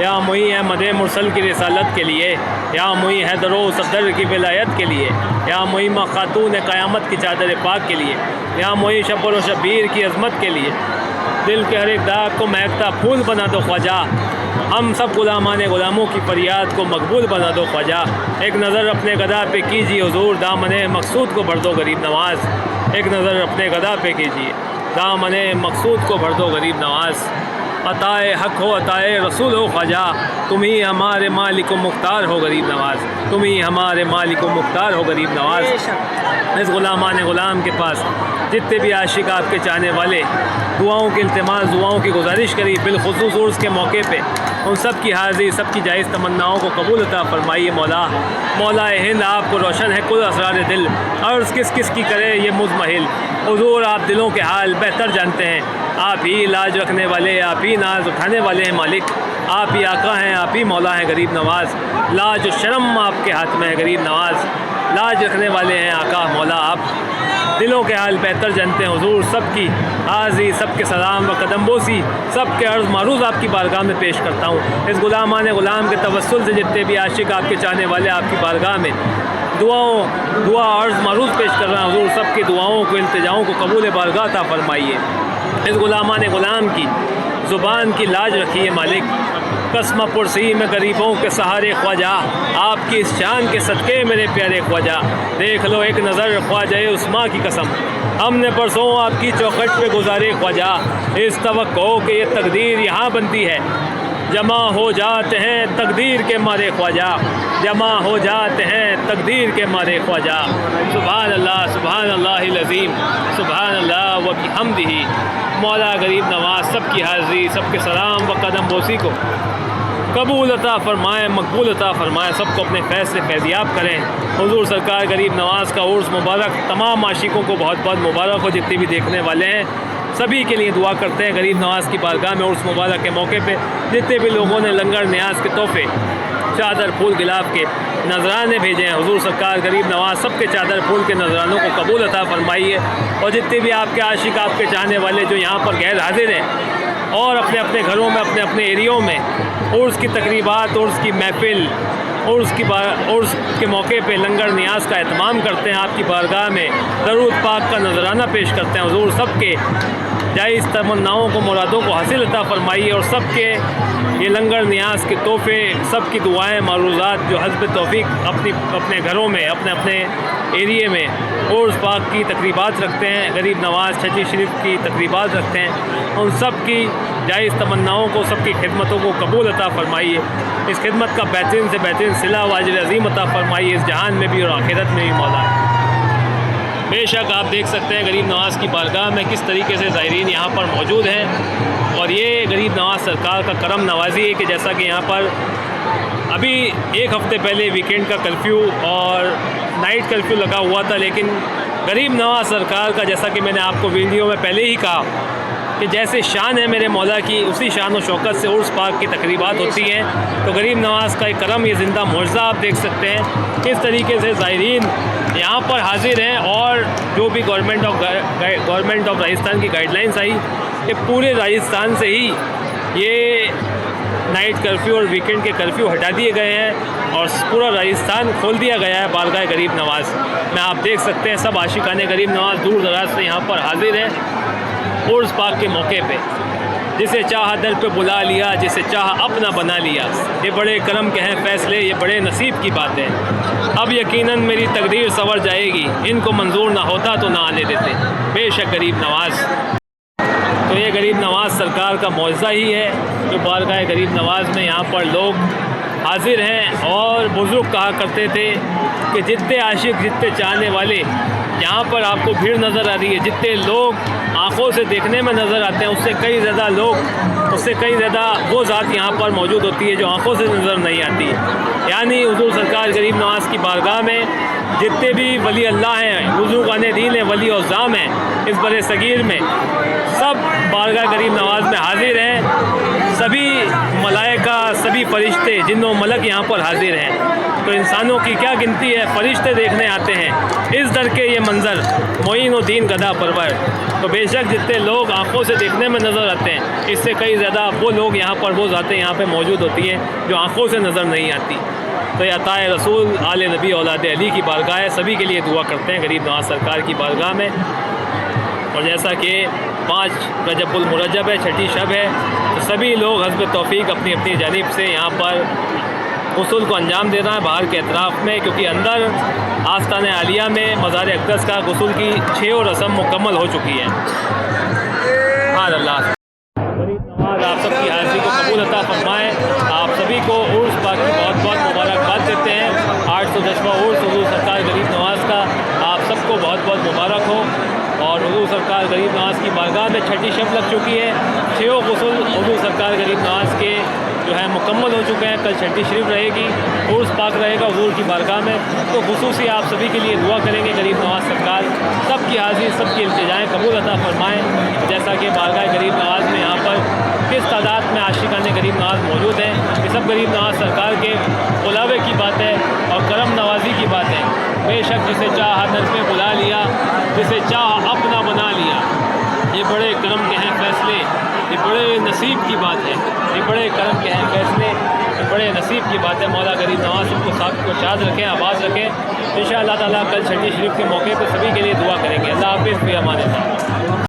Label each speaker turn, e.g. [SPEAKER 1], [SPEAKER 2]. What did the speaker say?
[SPEAKER 1] یا معین احمد مرسل کی رسالت کے لیے، یا معین حیدر و صفدر کی ولایت کے لیے، یا معین خاتون قیامت کی چادر پاک کے لیے، یا معین شبر و شبیر کی عظمت کے لیے، دل کے ہر ایک داغ کو مہکتا پھول بنا دو خواجہ، ہم سب غلامان غلاموں کی فریاد کو مقبول بنا دو خواجہ، ایک نظر اپنے گدا پہ کیجیے حضور دامن مقصود کو بھر دو غریب نواز، ایک نظر اپنے گدا پہ کیجیے دامن مقصود کو بھر دو غریب نواز، عطائے حق ہو عطائے رسول ہو خواجہ، تم ہی ہمارے مالک و مختار ہو غریب نواز، تم ہی ہمارے مالک و مختار ہو غریب نواز۔ اس غلامان غلام کے پاس جتنے بھی عاشق آپ کے چاہنے والے دعاؤں کی التماس، دعاؤں کی گزارش کری، بالخصوص عرس کے موقع پہ ان سب کی حاضری، سب کی جائز تمناؤں کو قبول عطا فرمائیے مولا۔ مولا ہند آپ کو روشن ہے کل اسرار دل، عرض کس کس کی کرے یہ مزمحل، حضور آپ دلوں کے حال بہتر جانتے ہیں، آپ ہی لاج رکھنے والے، آپ ہی ناز اٹھانے والے ہیں مالک، آپ ہی آقا ہیں، آپ ہی مولا ہیں غریب نواز، لاج و شرم آپ کے ہاتھ میں ہے غریب نواز، لاج رکھنے والے ہیں آقا مولا، آپ دلوں کے حال بہتر جانتے ہیں حضور، سب کی حاضری، سب کے سلام و قدم بوسی، سب کے عرض معروض آپ کی بارگاہ میں پیش کرتا ہوں۔ اس غلامان غلام کے توسل سے جتنے بھی عاشق آپ کے چاہنے والے آپ کی بارگاہ میں دعا عرض معروض پیش کر رہے ہیں حضور، سب کی دعاؤں کو التجاؤں کو قبول بارگاہ عطا فرمائیے۔ اس غلامان غلام کی زبان کی لاج رکھیے مالک، قسم پرسی میں غریبوں کے سہارے خواجہ، آپ کی اس شان کے صدقے میرے پیارے خواجہ، دیکھ لو ایک نظر خواجہ عثمان کی قسم، ہم نے پرسوں آپ کی چوکھٹ پہ گزارے خواجہ، اس توقع کہ یہ تقدیر یہاں بنتی ہے، جمع ہو جاتے ہیں تقدیر کے مارے خواجہ، جمع ہو جاتے ہیں تقدیر کے مارے خواجہ، سبحان اللہ العظیم، سبحان اللہ و بحمدہ۔ مولا غریب نواز سب کی حاضری، سب کے سلام و قدم بوسی کو قبول عطا فرمائیں، مقبول عطا فرمائیں، سب کو اپنے فیض سے فیضیاب کریں۔ حضور سرکار غریب نواز کا عرس مبارک تمام عاشقوں کو بہت بہت مبارک ہو، جتنے بھی دیکھنے والے ہیں سبھی کے لیے دعا کرتے ہیں غریب نواز کی بارگاہ میں عرس مبارک کے موقع پہ جتنے بھی لوگوں نے لنگر نیاز کے تحفے، چادر پھول گلاب کے نذرانے بھیجے ہیں، حضور سرکار غریب نواز سب کے چادر پھول کے نذرانوں کو قبول عطا فرمائیے، اور جتنے بھی آپ کے عاشق آپ کے چاہنے والے جو یہاں پر غیر حاضر ہیں اور اپنے اپنے گھروں میں اپنے اپنے ایریوں میں عرس کی تقریبات، عرس کی محفل، عرس کے موقع پہ لنگر نیاز کا اہتمام کرتے ہیں، آپ کی بارگاہ میں درود پاک کا نذرانہ پیش کرتے ہیں، حضور سب کے جائز تمناؤں کو مرادوں کو حاصل عطا فرمائیے، اور سب کے یہ لنگر نیاز کے تحفے، سب کی دعائیں معروضات جو حسب توفیق اپنے گھروں میں اپنے اپنے ایریے میں عرس پاک کی تقریبات رکھتے ہیں، غریب نواز چھچی شریف کی تقریبات رکھتے ہیں، ان سب کی جائز تمناؤں کو، سب کی خدمتوں کو قبول عطا فرمائیے، اس خدمت کا بہترین سے بہترین صلہ و اجر عظیم عطا فرمائیے، اس جہان میں بھی اور آخرت میں بھی مولا۔ بے شک آپ دیکھ سکتے ہیں غریب نواز کی بارگاہ میں کس طریقے سے زائرین یہاں پر موجود ہیں، اور یہ غریب نواز سرکار کا کرم نوازی ہے کہ جیسا کہ یہاں پر ابھی ایک ہفتے پہلے ویکینڈ کا کرفیو اور نائٹ کرفیو لگا ہوا تھا، لیکن غریب نواز سرکار کا جیسا کہ میں نے آپ کو ویڈیو میں پہلے ہی کہا کہ جیسے شان ہے میرے مولا کی، اسی شان و شوکت سے عرس پاک کی تقریبات ہوتی ہیں، تو غریب نواز کا ایک کرم، یہ زندہ معجزہ آپ دیکھ سکتے ہیں کس طریقے سے زائرین یہاں پر حاضر ہیں، اور جو بھی گورنمنٹ آف راجستھان کی گائیڈ لائنس آئی کہ پورے راجستھان سے ہی یہ نائٹ کرفیو اور ویکینڈ کے کرفیو ہٹا دیے گئے ہیں، اور پورا راجستھان کھول دیا گیا ہے بارگاہ غریب نواز میں۔ آپ دیکھ سکتے ہیں سب عاشقان غریب نواز دور دراز سے یہاں پر حاضر ہیں عرس پاک کے موقع پہ، جسے چاہا در پہ بلا لیا، جسے چاہا اپنا بنا لیا، یہ بڑے کرم کے ہیں فیصلے، یہ بڑے نصیب کی بات ہے، اب یقیناً میری تقدیر سنور جائے گی، ان کو منظور نہ ہوتا تو نہ آنے دیتے، بے شک غریب نواز۔ تو یہ غریب نواز سرکار کا معجزہ ہی ہے جو بارگاہ غریب نواز میں یہاں پر لوگ حاضر ہیں، اور بزرگ کہا کرتے تھے کہ جتنے عاشق، جتنے چاہنے والے یہاں پر آپ کو بھیڑ نظر آ رہی ہے، جتنے لوگ آنکھوں سے دیکھنے میں نظر آتے ہیں، اس سے کئی زیادہ وہ ذات یہاں پر موجود ہوتی ہے جو آنکھوں سے نظر نہیں آتی، یعنی حضور سرکار غریب نواز کی بارگاہ میں جتنے بھی ولی اللہ ہیں، بزرگان دین ہیں، ولی اعظام ہیں اس بر صغیر میں، سب بارگاہ غریب نواز میں حاضر ہیں. سبھی ملائکہ، سبھی فرشتے، جن و ملک یہاں پر حاضر ہیں. تو انسانوں کی کیا گنتی ہے، فرشتے دیکھنے آتے ہیں اس در کے یہ منظر معین الدین گدا پرور. تو بے شک جتنے لوگ آنکھوں سے دیکھنے میں نظر آتے ہیں، اس سے کئی زیادہ وہ لوگ یہاں پر وہ ذاتیں یہاں پہ موجود ہوتی ہیں جو آنکھوں سے نظر نہیں آتی. تو یہ عطائے رسول آل نبی اولاد علی کی بارگاہ ہے، سبھی کے لیے دعا کرتے ہیں غریب نواز سرکار کی بارگاہ میں. اور جیسا کہ 5 رجب المرجب ہے، چھٹی شب ہے، تو سبھی لوگ حسب توفیق اپنی اپنی جانب سے یہاں پر غسل کو انجام دے رہا ہے باہر کے اطراف میں، کیونکہ اندر آستان عالیہ میں مزار اقدس کا غسل کی 6 رسم مکمل ہو چکی ہے. سبحان اللہ. غریب نواز آپ سب کی حاضری کو قبول عطا فرمائے. آپ سبھی کو عرس پاک کی بہت بہت مبارکباد دیتے ہیں. 810واں عرس حضور سرکار غریب نواز کا آپ سب کو بہت بہت مبارک ہو. اور حضور سرکار غریب نواز کی بارگاہ میں چھٹی شب لگ چکی ہے. 6 غسل حضور سرکار غریب نواز کے جو ہے مکمل ہو چکے ہیں. کل چھٹی شریف رہے گی، عرس پاک رہے گا حضور کی بارگاہ میں. تو خصوصی آپ سبھی کے لیے دعا کریں گے غریب نواز سرکار سب کی حاضری، سب کی التجائیں قبول عطا فرمائیں. جیسا کہ بارگاہ غریب نواز میں یہاں پر کس تعداد میں عاشقان غریب نواز موجود ہیں، یہ سب غریب نواز سرکار کے بلاوے کی بات ہے اور کرم نوازی کی بات ہے. بے شک جسے چاہ حضرت میں بلا لیا، جسے چاہ اپنا بنا لیا. یہ بڑے کرم کے ہیں فیصلے، یہ بڑے نصیب کی بات ہے. یہ بڑے کرم کے ہیں فیصلے، یہ بڑے نصیب کی بات ہے. مولا غریب نواز سب کو ساتھ کو شاد رکھیں، آباد رکھیں. انشاءاللہ تعالیٰ کل چھٹی شریف کے موقع پہ سبھی کے لیے دعا کریں گے. اللہ حافظ، فی امان اللہ.